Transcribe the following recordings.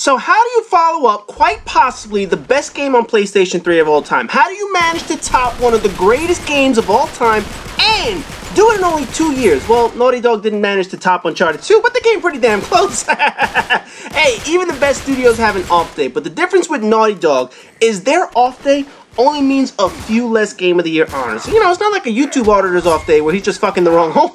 So how do you follow up quite possibly the best game on PlayStation 3 of all time? How do you manage to top one of the greatest games of all time and do it in only 2 years? Well, Naughty Dog didn't manage to top Uncharted 2, but they came pretty damn close. Hey, even the best studios have an off day, but the difference with Naughty Dog is their off day only means a few less Game of the Year honors. You know, it's not like a YouTube auditor's off day where he's just fucking the wrong hole.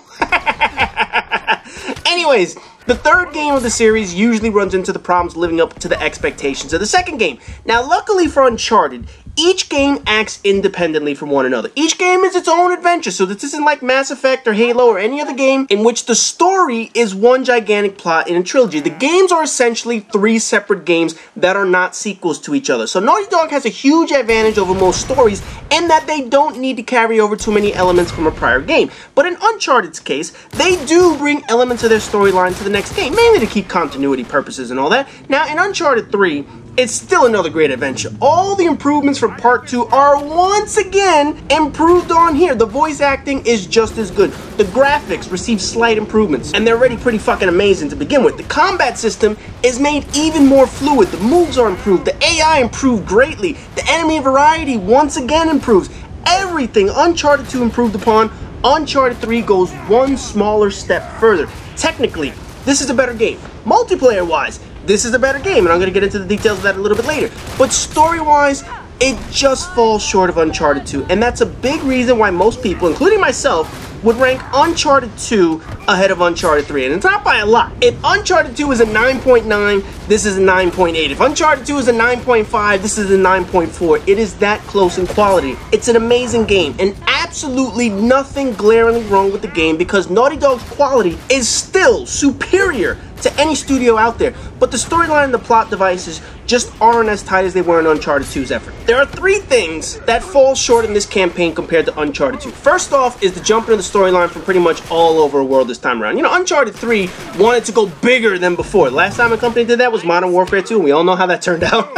Anyways, the third game of the series usually runs into the problems living up to the expectations of the second game. Now, luckily for Uncharted, each game acts independently from one another. Each game is its own adventure, so this isn't like Mass Effect or Halo or any other game in which the story is one gigantic plot in a trilogy. The games are essentially 3 separate games that are not sequels to each other. So Naughty Dog has a huge advantage over most stories in that they don't need to carry over too many elements from a prior game. But in Uncharted's case, they do bring elements of their storyline to the next game, mainly to keep continuity purposes and all that. Now, in Uncharted 3, it's still another great adventure. All the improvements from Part 2 are once again improved on here. The voice acting is just as good. The graphics receive slight improvements, and they're already pretty fucking amazing to begin with. The combat system is made even more fluid. The moves are improved. The AI improved greatly. The enemy variety once again improves. Everything Uncharted 2 improved upon, Uncharted 3 goes one smaller step further. Technically, this is a better game. Multiplayer-wise, this is a better game, and I'm going to get into the details of that a little bit later. But story-wise, it just falls short of Uncharted 2, and that's a big reason why most people, including myself, would rank Uncharted 2 ahead of Uncharted 3, and it's not by a lot. If Uncharted 2 is a 9.9, this is a 9.8. If Uncharted 2 is a 9.5, this is a 9.4. It is that close in quality. It's an amazing game, and absolutely nothing glaringly wrong with the game because Naughty Dog's quality is still superior to any studio out there, but the storyline and the plot devices just aren't as tight as they were in Uncharted 2's effort. There are 3 things that fall short in this campaign compared to Uncharted 2. First off is the jump into the storyline from pretty much all over the world this time around. You know, Uncharted 3 wanted to go bigger than before. Last time a company did that was Modern Warfare 2, and we all know how that turned out.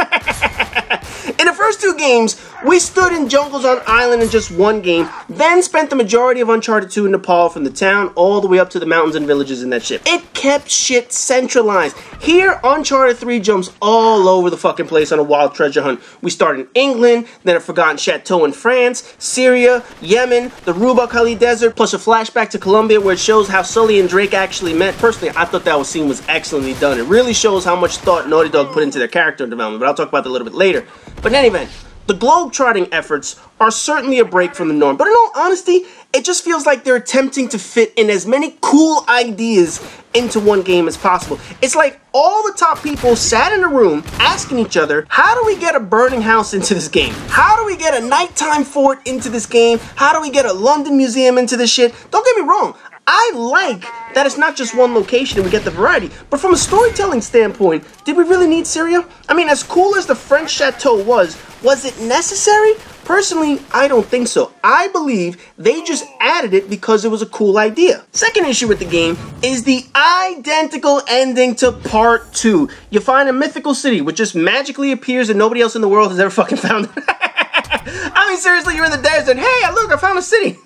In the first 2 games, we stood in jungles on island in just one game, then spent the majority of Uncharted 2 in Nepal from the town all the way up to the mountains and villages in that ship. It kept shit centralized. Here, Uncharted 3 jumps all over the fucking place on a wild treasure hunt. We start in England, then a forgotten chateau in France, Syria, Yemen, the Ruba Kali Desert, plus a flashback to Colombia where it shows how Sully and Drake actually met. Personally, I thought that scene was excellently done. It really shows how much thought Naughty Dog put into their character development, but I'll talk about that a little bit later. But in any event, the globe-trotting efforts are certainly a break from the norm, but in all honesty, it just feels like they're attempting to fit in as many cool ideas into one game as possible. It's like all the top people sat in a room asking each other, how do we get a burning house into this game? How do we get a nighttime fort into this game? How do we get a London museum into this shit? Don't get me wrong, I like that it's not just one location and we get the variety, but from a storytelling standpoint, did we really need Syria? I mean, as cool as the French chateau was it necessary? Personally, I don't think so. I believe they just added it because it was a cool idea. Second issue with the game is the identical ending to Part 2. You find a mythical city which just magically appears and nobody else in the world has ever fucking found it. I mean, seriously, you're in the desert. Hey, look, I found a city.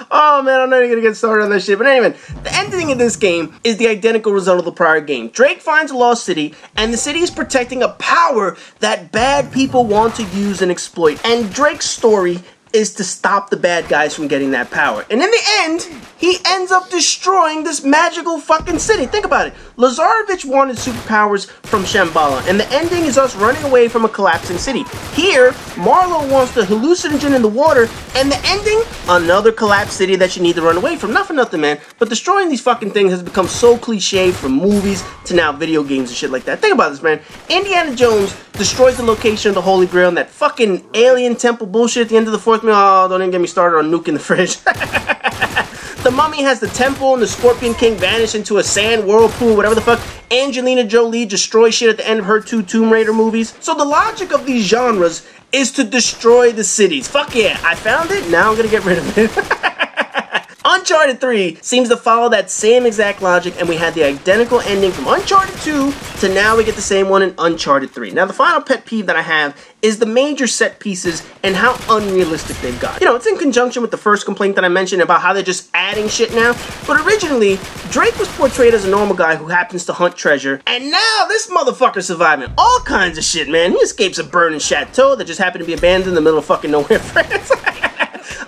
Oh man, I'm not even gonna get started on that shit. But anyway, the ending of this game is the identical result of the prior game. Drake finds a lost city, and the city is protecting a power that bad people want to use and exploit. And Drake's story is to stop the bad guys from getting that power. And in the end, he ends up destroying this magical fucking city. Think about it. Lazarevich wanted superpowers from Shambhala, and the ending is us running away from a collapsing city. Here, Marlowe wants the hallucinogen in the water, and the ending, another collapsed city that you need to run away from. Not for nothing, man, but destroying these fucking things has become so cliche from movies to now video games and shit like that. Think about this, man. Indiana Jones destroys the location of the Holy Grail and that fucking alien temple bullshit at the end of the fourth meal. Oh, don't even get me started on nuking the fridge. The Mummy has the temple and the Scorpion King vanish into a sand whirlpool, whatever the fuck. Angelina Jolie destroys shit at the end of her 2 Tomb Raider movies. So the logic of these genres is to destroy the cities. Fuck yeah, I found it, now I'm gonna get rid of it. Uncharted 3 seems to follow that same exact logic, and we had the identical ending from Uncharted 2 to now we get the same one in Uncharted 3. Now, the final pet peeve that I have is the major set pieces and how unrealistic they've got. You know, it's in conjunction with the first complaint that I mentioned about how they're just adding shit now, but originally, Drake was portrayed as a normal guy who happens to hunt treasure, and now this motherfucker's surviving all kinds of shit, man. He escapes a burning chateau that just happened to be abandoned in the middle of fucking nowhere, France.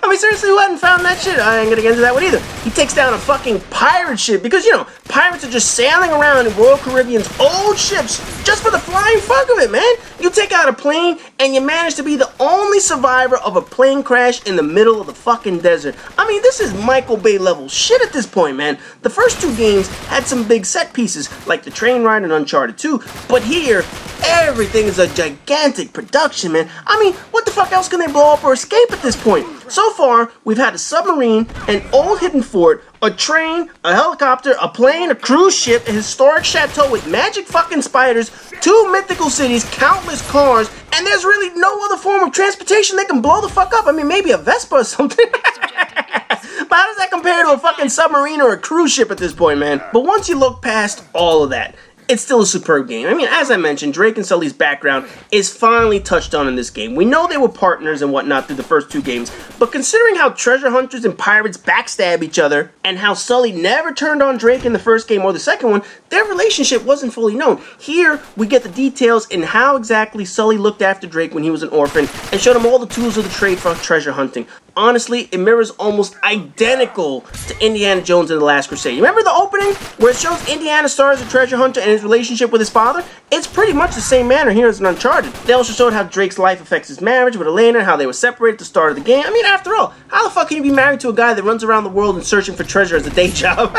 I mean, seriously, who hadn't found that shit? I ain't gonna get into that one either. He takes down a fucking pirate ship because, you know, pirates are just sailing around in Royal Caribbean's old ships just for the flying fuck of it, man. You take out a plane and you manage to be the only survivor of a plane crash in the middle of the fucking desert. I mean, this is Michael Bay level shit at this point, man. The first two games had some big set pieces, like the train ride in Uncharted 2, but here, everything is a gigantic production, man. I mean, what the fuck else can they blow up or escape at this point? So far, we've had a submarine, an old hidden fort, a train, a helicopter, a plane, a cruise ship, a historic chateau with magic fucking spiders, 2 mythical cities, countless cars, and there's really no other form of transportation that can blow the fuck up. I mean, maybe a Vespa or something. But how does that compare to a fucking submarine or a cruise ship at this point, man? But once you look past all of that, it's still a superb game. I mean, as I mentioned, Drake and Sully's background is finally touched on in this game. We know they were partners and whatnot through the first 2 games, but considering how treasure hunters and pirates backstab each other, and how Sully never turned on Drake in the first game or the second one, their relationship wasn't fully known. Here, we get the details in how exactly Sully looked after Drake when he was an orphan, and showed him all the tools of the trade for treasure hunting. Honestly, it mirrors almost identical to Indiana Jones and the Last Crusade. You remember the opening where it shows Indiana Star as a treasure hunter and his relationship with his father? It's pretty much the same manner here as in Uncharted. They also showed how Drake's life affects his marriage with Elena, how they were separated at the start of the game. I mean, after all, how the fuck can you be married to a guy that runs around the world and searching for treasure as a day job?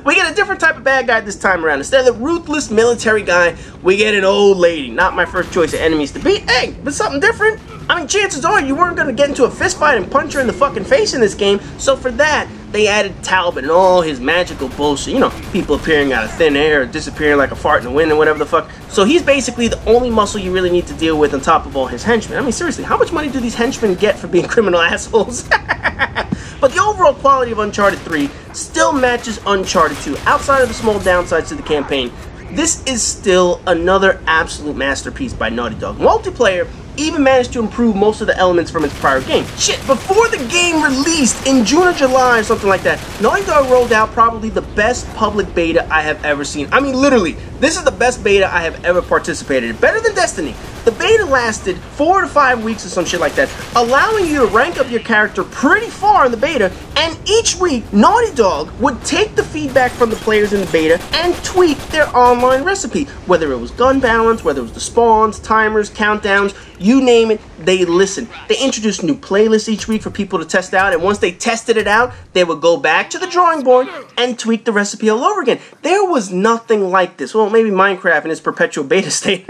We get a different type of bad guy this time around. Instead of the ruthless military guy, we get an old lady. Not my first choice of enemies to beat. Hey, but something different. I mean, chances are you weren't going to get into a fist fight and punch her in the fucking face in this game. So for that, they added Talbot and all his magical bullshit. You know, people appearing out of thin air, or disappearing like a fart in the wind and whatever the fuck. So he's basically the only muscle you really need to deal with on top of all his henchmen. I mean, seriously, how much money do these henchmen get for being criminal assholes? But the overall quality of Uncharted 3 still matches Uncharted 2. Outside of the small downsides to the campaign, this is still another absolute masterpiece by Naughty Dog. Multiplayer even managed to improve most of the elements from its prior game. Shit, before the game released in June or July or something like that, Naughty Dog rolled out probably the best public beta I have ever seen. I mean, literally, this is the best beta I have ever participated in. Better than Destiny. The beta lasted 4 to 5 weeks or some shit like that, allowing you to rank up your character pretty far in the beta, and each week, Naughty Dog would take the feedback from the players in the beta and tweak their online recipe. Whether it was gun balance, whether it was the spawns, timers, countdowns, you name it, they listened. They introduced new playlists each week for people to test out, and once they tested it out, they would go back to the drawing board and tweak the recipe all over again. There was nothing like this. Well, maybe Minecraft in its perpetual beta state.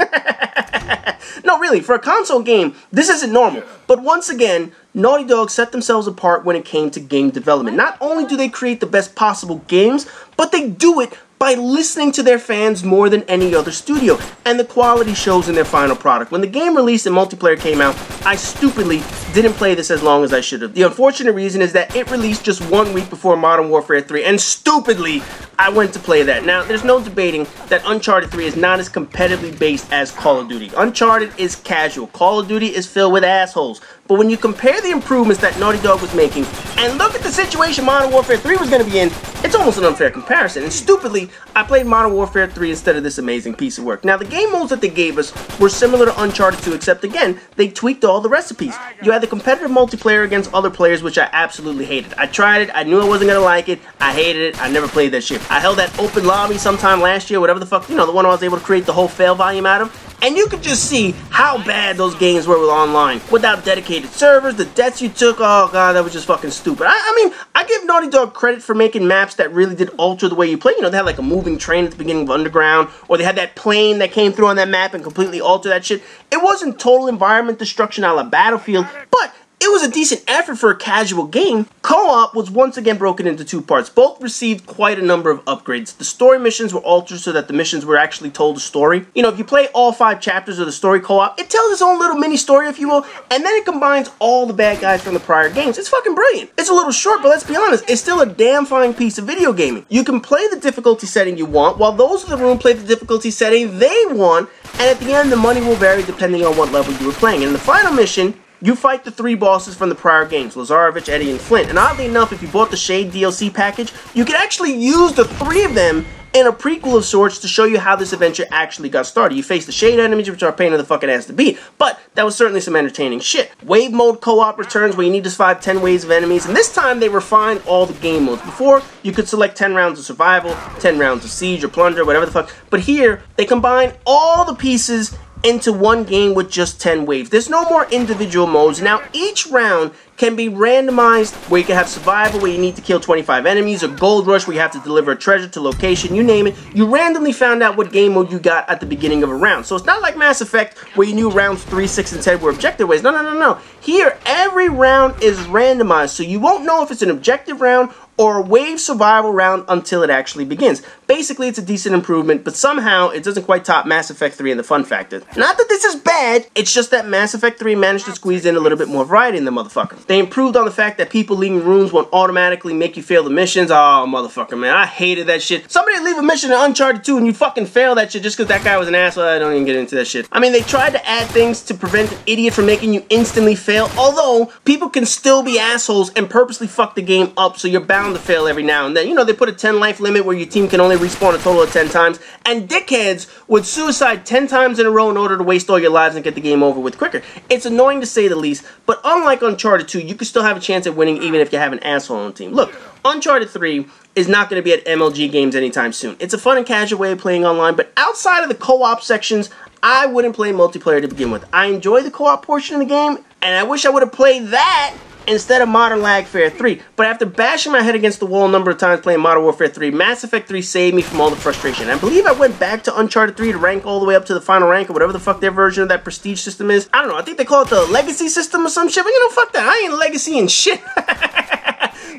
No, really, for a console game, this isn't normal. But once again, Naughty Dog set themselves apart when it came to game development. Not only do they create the best possible games, but they do it by listening to their fans more than any other studio, and the quality shows in their final product. When the game released and multiplayer came out, I stupidly didn't play this as long as I should have. The unfortunate reason is that it released just 1 week before Modern Warfare 3, and stupidly, I went to play that. Now, there's no debating that Uncharted 3 is not as competitively based as Call of Duty. Uncharted is casual. Call of Duty is filled with assholes. But when you compare the improvements that Naughty Dog was making, and look at the situation Modern Warfare 3 was going to be in, it's almost an unfair comparison. And stupidly, I played Modern Warfare 3 instead of this amazing piece of work. Now, the game modes that they gave us were similar to Uncharted 2, except again, they tweaked all the recipes. You had the competitive multiplayer against other players, which I absolutely hated. I tried it, I knew I wasn't going to like it, I hated it, I never played that shit. I held that open lobby sometime last year, whatever the fuck, you know, the one I was able to create the whole fail volume out of. And you could just see how bad those games were with online. Without dedicated servers, the debts you took, oh god, that was just fucking stupid. I mean, I give Naughty Dog credit for making maps that really did alter the way you play. You know, they had like a moving train at the beginning of Underground, or they had that plane that came through on that map and completely altered that shit. It wasn't total environment destruction a la Battlefield, but it was a decent effort for a casual game, co-op was once again broken into two parts. Both received quite a number of upgrades. The story missions were altered so that the missions were actually told a story. You know, if you play all 5 chapters of the story co-op, it tells its own little mini story, if you will, and then it combines all the bad guys from the prior games. It's fucking brilliant. It's a little short, but let's be honest, it's still a damn fine piece of video gaming. You can play the difficulty setting you want, while those in the room play the difficulty setting they want, and at the end, the money will vary depending on what level you were playing. And in the final mission, you fight the 3 bosses from the prior games, Lazarevich, Eddie, and Flint. And oddly enough, if you bought the Shade DLC package, you can actually use the 3 of them in a prequel of sorts to show you how this adventure actually got started. You face the Shade enemies, which are a pain in the fucking ass to beat, but that was certainly some entertaining shit. Wave mode co-op returns where you need to survive 10 waves of enemies, and this time they refined all the game modes. Before, you could select 10 rounds of survival, 10 rounds of siege or plunder, whatever the fuck, but here, they combine all the pieces into one game with just 10 waves. There's no more individual modes. Now, each round can be randomized where you can have survival where you need to kill 25 enemies, or gold rush where you have to deliver a treasure to location, you name it. You randomly found out what game mode you got at the beginning of a round. So it's not like Mass Effect where you knew rounds 3, 6, and 10 were objective ways. No. Here, every round is randomized, so you won't know if it's an objective round or a wave survival round until it actually begins. Basically, it's a decent improvement, but somehow it doesn't quite top Mass Effect 3 in the fun factor. Not that this is bad, it's just that Mass Effect 3 managed to squeeze in a little bit more variety in the motherfucker. They improved on the fact that people leaving rooms won't automatically make you fail the missions. Oh, motherfucker, man, I hated that shit. Somebody leave a mission in Uncharted 2 and you fucking fail that shit just because that guy was an asshole. I don't even get into that shit. I mean, they tried to add things to prevent an idiot from making you instantly fail, although people can still be assholes and purposely fuck the game up, so you're bound to fail every now and then. You know, they put a 10 life limit where your team can only respawn a total of 10 times, and dickheads would suicide 10 times in a row in order to waste all your lives and get the game over with quicker. It's annoying to say the least, but unlike Uncharted 2, you can still have a chance at winning even if you have an asshole on the team. Look, Uncharted 3 is not going to be at MLG games anytime soon. It's a fun and casual way of playing online, but outside of the co-op sections, I wouldn't play multiplayer to begin with. I enjoy the co-op portion of the game, and I wish I would have played that instead of Modern Warfare 3. But after bashing my head against the wall a number of times playing Modern Warfare 3, Mass Effect 3 saved me from all the frustration. I believe I went back to Uncharted 3 to rank all the way up to the final rank, or whatever the fuck their version of that prestige system is. I don't know, I think they call it the legacy system or some shit, but you know, fuck that. I ain't legacy and shit.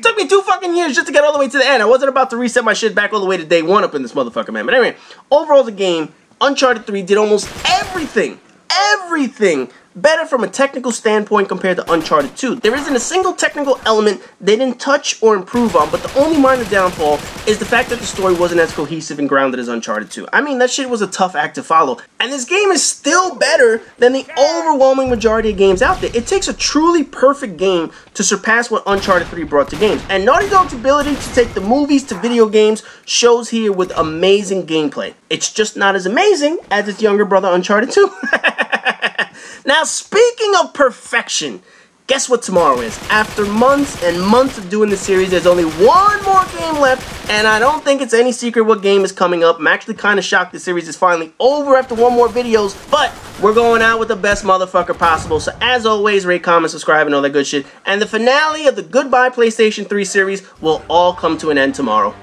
Took me 2 fucking years just to get all the way to the end. I wasn't about to reset my shit back all the way to day 1 up in this motherfucker, man. But anyway, overall the game, Uncharted 3 did almost everything better from a technical standpoint compared to Uncharted 2. There isn't a single technical element they didn't touch or improve on, but the only minor downfall is the fact that the story wasn't as cohesive and grounded as Uncharted 2. I mean, that shit was a tough act to follow, and this game is still better than the overwhelming majority of games out there. It takes a truly perfect game to surpass what Uncharted 3 brought to games, and Naughty Dog's ability to take the movies to video games shows here with amazing gameplay. It's just not as amazing as its younger brother Uncharted 2. Now, speaking of perfection, guess what tomorrow is? After months and months of doing this series, there's only one more game left, and I don't think it's any secret what game is coming up. I'm actually kind of shocked the series is finally over after 1 more videos, but we're going out with the best motherfucker possible. So as always, rate, comment, subscribe, and all that good shit. And the finale of the Goodbye PlayStation 3 series will all come to an end tomorrow.